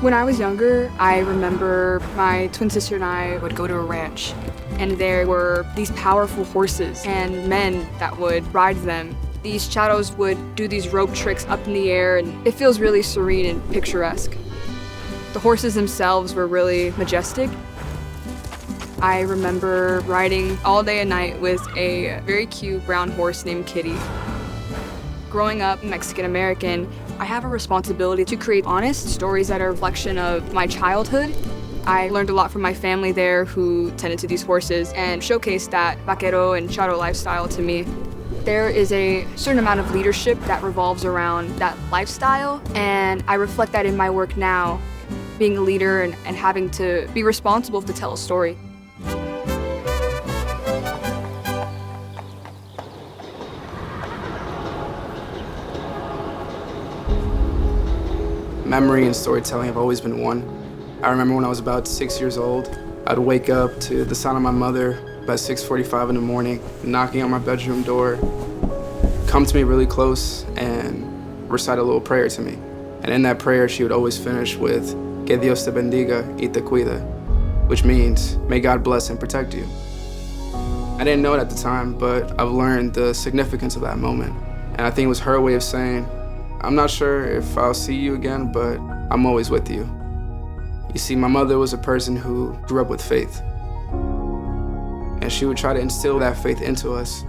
When I was younger, I remember my twin sister and I would go to a ranch, and there were these powerful horses and men that would ride them. These charos would do these rope tricks up in the air, and it feels really serene and picturesque. The horses themselves were really majestic. I remember riding all day and night with a very cute brown horse named Kitty. Growing up Mexican-American, I have a responsibility to create honest stories that are a reflection of my childhood. I learned a lot from my family there who tended to these horses and showcased that vaquero and charo lifestyle to me. There is a certain amount of leadership that revolves around that lifestyle, and I reflect that in my work now, being a leader and having to be responsible to tell a story. Memory and storytelling have always been one. I remember when I was about 6 years old, I'd wake up to the sound of my mother about 6:45 in the morning, knocking on my bedroom door, come to me really close and recite a little prayer to me. And in that prayer, she would always finish with, "Que Dios te bendiga y te cuida," which means, may God bless and protect you. I didn't know it at the time, but I've learned the significance of that moment. And I think it was her way of saying, I'm not sure if I'll see you again, but I'm always with you. You see, my mother was a person who grew up with faith, and she would try to instill that faith into us.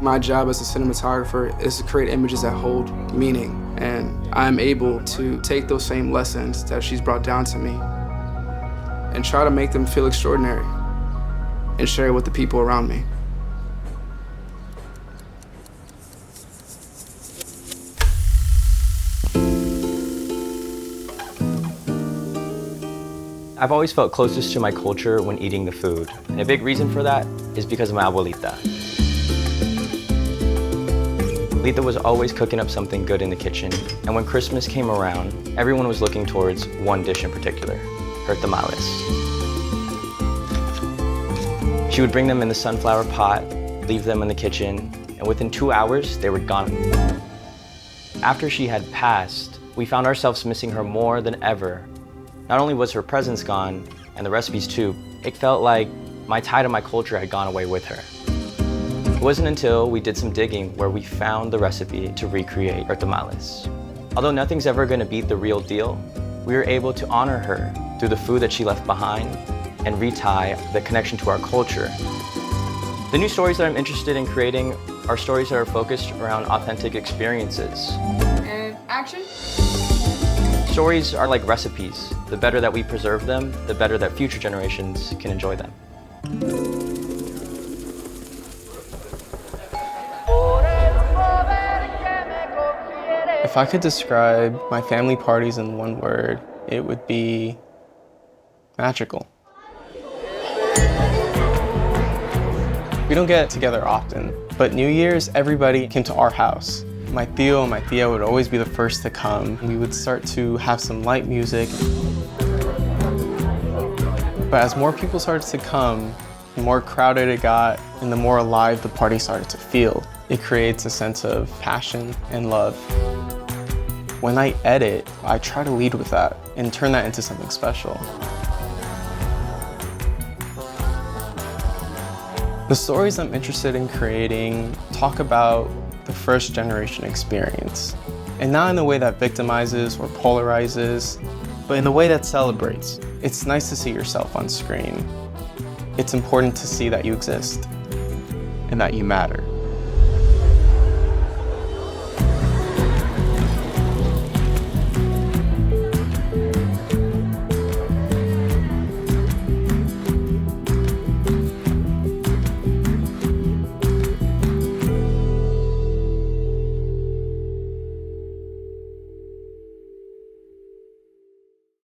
My job as a cinematographer is to create images that hold meaning, and I'm able to take those same lessons that she's brought down to me and try to make them feel extraordinary and share it with the people around me. I've always felt closest to my culture when eating the food. And a big reason for that is because of my abuelita. Abuelita was always cooking up something good in the kitchen. And when Christmas came around, everyone was looking towards one dish in particular, her tamales. She would bring them in the sunflower pot, leave them in the kitchen, and within 2 hours, they were gone. After she had passed, we found ourselves missing her more than ever. Not only was her presence gone, and the recipes too, it felt like my tie to my culture had gone away with her. It wasn't until we did some digging where we found the recipe to recreate her tamales. Although nothing's ever gonna beat the real deal, we were able to honor her through the food that she left behind and retie the connection to our culture. The new stories that I'm interested in creating are stories that are focused around authentic experiences. And action? Stories are like recipes. The better that we preserve them, the better that future generations can enjoy them. If I could describe my family parties in one word, it would be magical. We don't get together often, but New Year's, everybody came to our house. My tío and my tía would always be the first to come. We would start to have some light music. But as more people started to come, the more crowded it got and the more alive the party started to feel. It creates a sense of passion and love. When I edit, I try to lead with that and turn that into something special. The stories I'm interested in creating talk about the first generation experience, and not in a way that victimizes or polarizes, but in a way that celebrates. It's nice to see yourself on screen. It's important to see that you exist and that you matter.